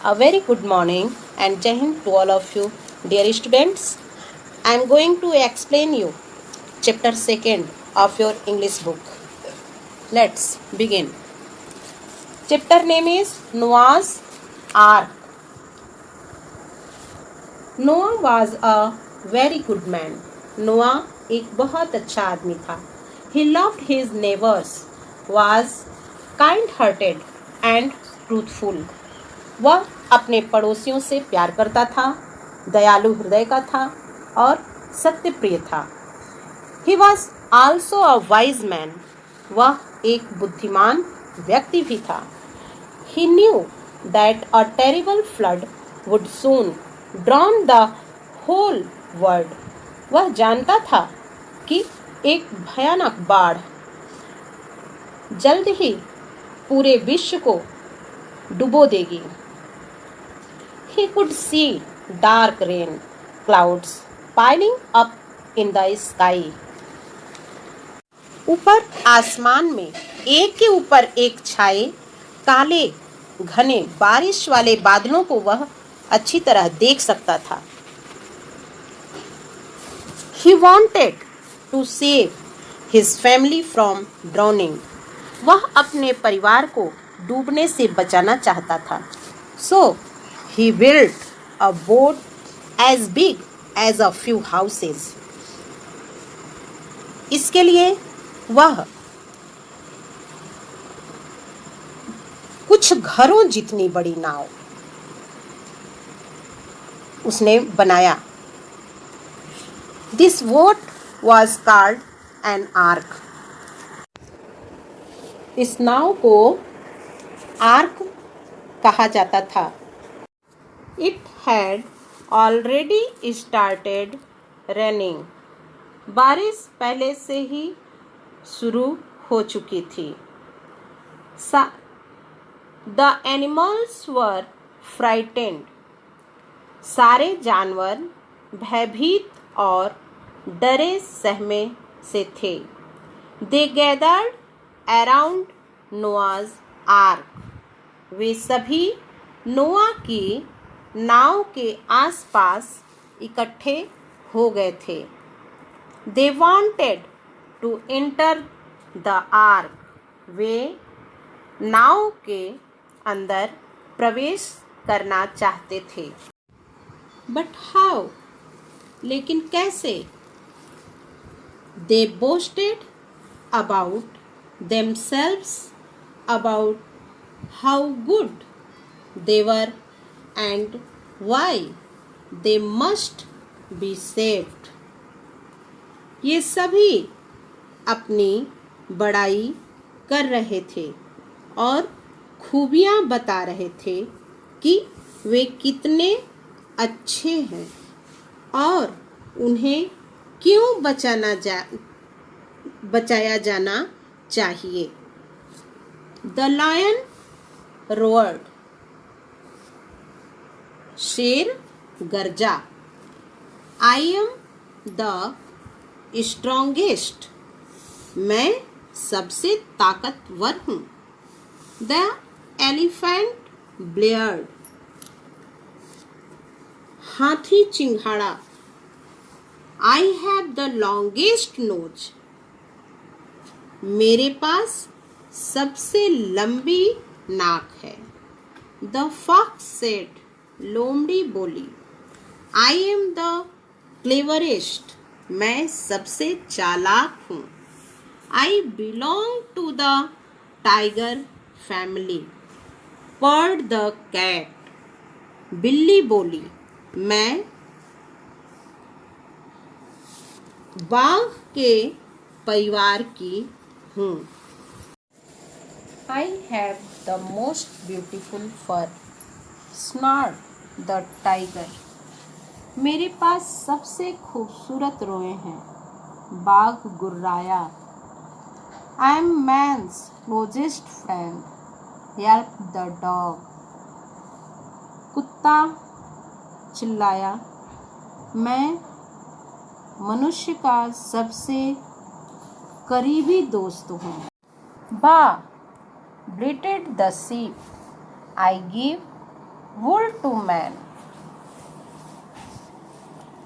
A very good morning and Jai Hind to all of you, dear students. I am going to explain you chapter 2 of your English book. Let's begin. Chapter name is Noah's Ark. Noah was a very good man. Noah एक बहुत अच्छा आदमी था. He loved his neighbors, was kind-hearted and truthful. वह अपने पड़ोसियों से प्यार करता था, दयालु हृदय का था और सत्य प्रिय था. He was also a wise man. वह एक बुद्धिमान व्यक्ति भी था. He knew that a terrible flood would soon drown the whole world. वह जानता था कि एक भयानक बाढ़ जल्द ही पूरे विश्व को डुबो देगी. He could see dark rain clouds piling up in the sky. ऊपर आसमान में एक के ऊपर एक छाए काले घने बारिश वाले बादलों को वह अच्छी तरह देख सकता था. He wanted to save his family from drowning. वह अपने परिवार को डूबने से बचाना चाहता था. So he built a boat as big as a few houses. इसके लिए वह कुछ घरों जितनी बड़ी नाव उसने बनाया. This boat was called an ark. इस नाव को आर्क कहा जाता था. It had already started raining. बारिश पहले से ही शुरू हो चुकी थी. The animals were frightened. सारे जानवर भयभीत और डरे सहमे से थे. They gathered around Noah's ark. वे सभी नोआ की नाव के आसपास इकट्ठे हो गए थे. They wanted to enter the ark. वे नाव के अंदर प्रवेश करना चाहते थे. But how? लेकिन कैसे? They boasted about themselves, about how good they were and why they must be saved. ये सभी अपनी बड़ाई कर रहे थे और खूबियाँ बता रहे थे कि वे कितने अच्छे हैं और उन्हें क्यों बचाया जाना चाहिए. The lion roared. शेर गरजा. I am the strongest. मैं सबसे ताकतवर हूँ. The elephant blared. हाथी चिंघाड़ा. I have the longest nose. मेरे पास सबसे लंबी नाक है. The fox said. लोमड़ी बोली. I am the cleverest. मैं सबसे चालाक हूँ. I belong to the tiger family. purred the cat. बिल्ली बोली. मैं बाघ के परिवार की हूँ. I have the most beautiful fur. snarled the tiger. मेरे पास सबसे खूबसूरत रोए हैं. बाघ गुर्राया. I am man's closest friend. yelped the dog. कुत्ता चिल्लाया. मैं मनुष्य का सबसे करीबी दोस्त हूँ. बा bleated the sheep. I give wool to man.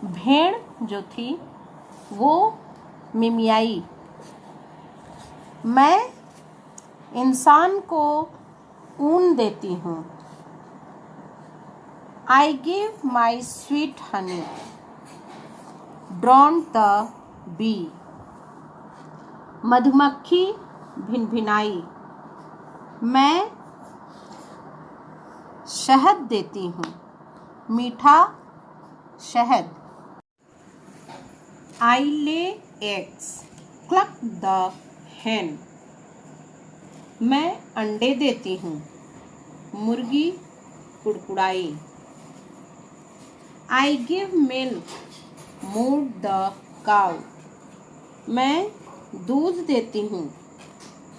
भेड़ जो थी वो मिमियाई, मैं इंसान को ऊन देती हूँ। I give my sweet honey, drawn the bee. मधुमक्खी भिनभिनाई, मैं शहद देती हूँ, मीठा शहद। आई lay eggs, clock the hen, मैं अंडे देती हूँ, मुर्गी कुड़कुड़ाई। I give milk, mooed the cow, मैं दूध देती हूँ,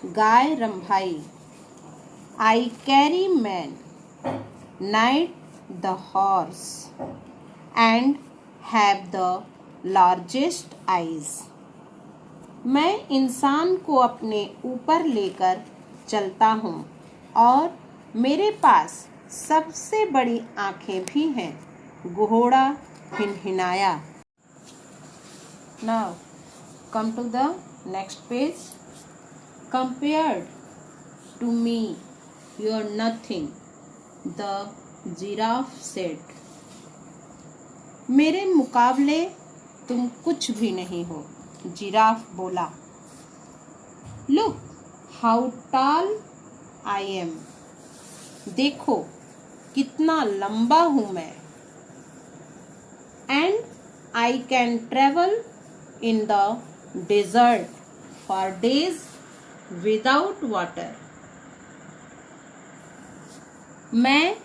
गाय रंभाई। I carry man, neigh the horse, and have the largest eyes, मैं इंसान को अपने ऊपर लेकर चलता हूँ और मेरे पास सबसे बड़ी आंखें भी हैं। घोड़ा हिनहिनाया। Now come to the next page. Compared to me, you are nothing, the giraffe said. मेरे मुकाबले तुम कुछ भी नहीं हो, जिराफ बोला। Look how tall I am, देखो कितना लंबा हूँ मैं। And I can travel in the desert for days without water, मैं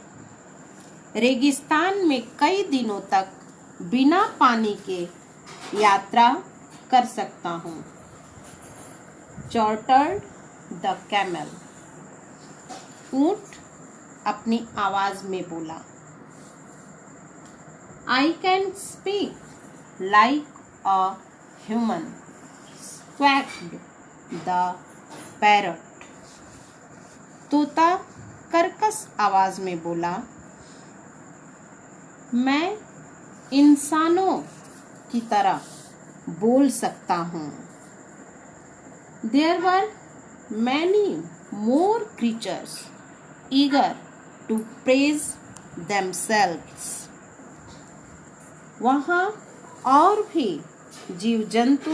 रेगिस्तान में कई दिनों तक बिना पानी के यात्रा कर सकता हूँ। चॉर्टर्ड द कैमल, ऊंट अपनी आवाज में बोला। I can speak like a human, squawked the parrot, तोता कर्कश आवाज में बोला। मैं इंसानों की तरह बोल सकता हूँ। There were many more creatures eager to praise themselves. वहाँ और भी जीव जंतु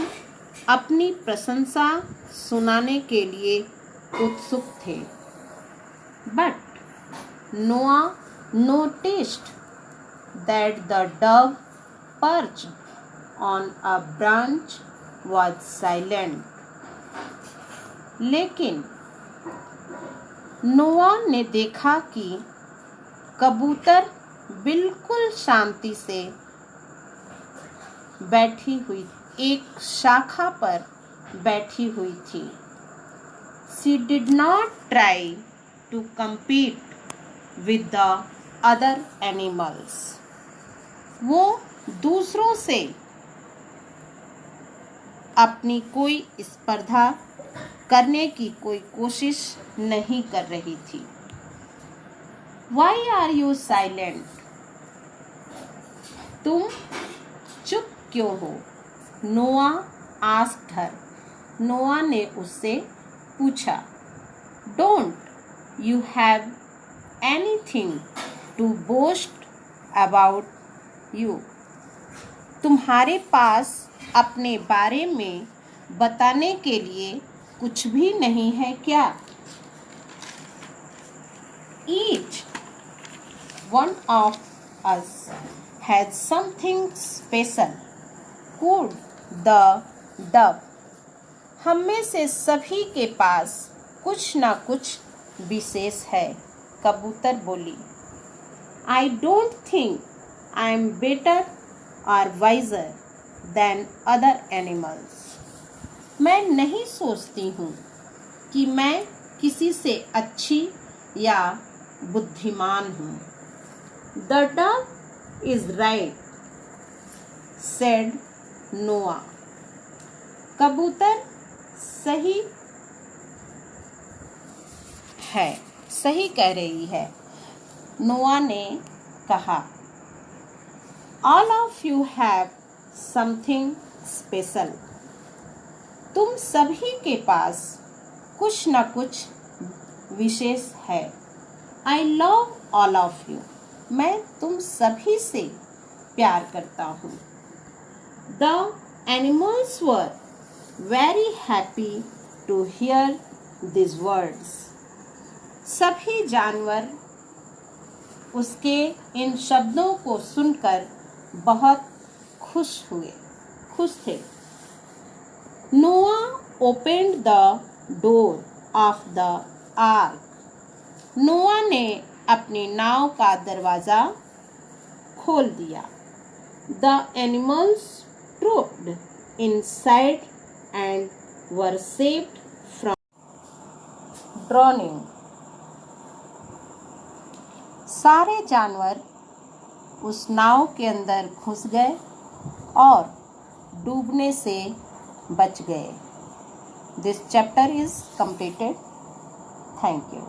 अपनी प्रशंसा सुनाने के लिए उत्सुक थे। But Noah noticed that the dove perched on a branch was silent. लेकिन नोआ ने देखा कि कबूतर बिल्कुल शांति से बैठी हुई एक शाखा पर बैठी हुई थी। She did not try to compete with the other animals. वो दूसरों से अपनी कोई स्पर्धा करने की कोई कोशिश नहीं कर रही थी। Why are you silent? तुम चुप क्यों हो? नोआ asked her. नोआ ने उससे पूछा। Don't you have anything to boast about you? तुम्हारे पास अपने बारे में बताने के लिए कुछ भी नहीं है क्या? Each one of us has something special, cooed the dove. हम में से सभी के पास कुछ ना कुछ विशेष है, कबूतर बोली। I don't think I am better or wiser than other animals. मैं नहीं सोचती हूँ कि मैं किसी से अच्छी या बुद्धिमान हूँ। The dove is right, said Noah. कबूतर सही है, सही कह रही है। नोआ ने कहा, all of you have something special. तुम सभी के पास कुछ न कुछ विशेष है। I love all of you. मैं तुम सभी से प्यार करता हूँ। The animals were very happy to hear this words. सभी जानवर उसके इन शब्दों को सुनकर बहुत खुश थे। Noah opened the door of the ark. Noah ने अपनी नाव का दरवाजा खोल दिया। The animals trooped inside and were saved from drowning. सारे जानवर उस नाव के अंदर घुस गए और डूबने से बच गए। This chapter is completed. Thank you.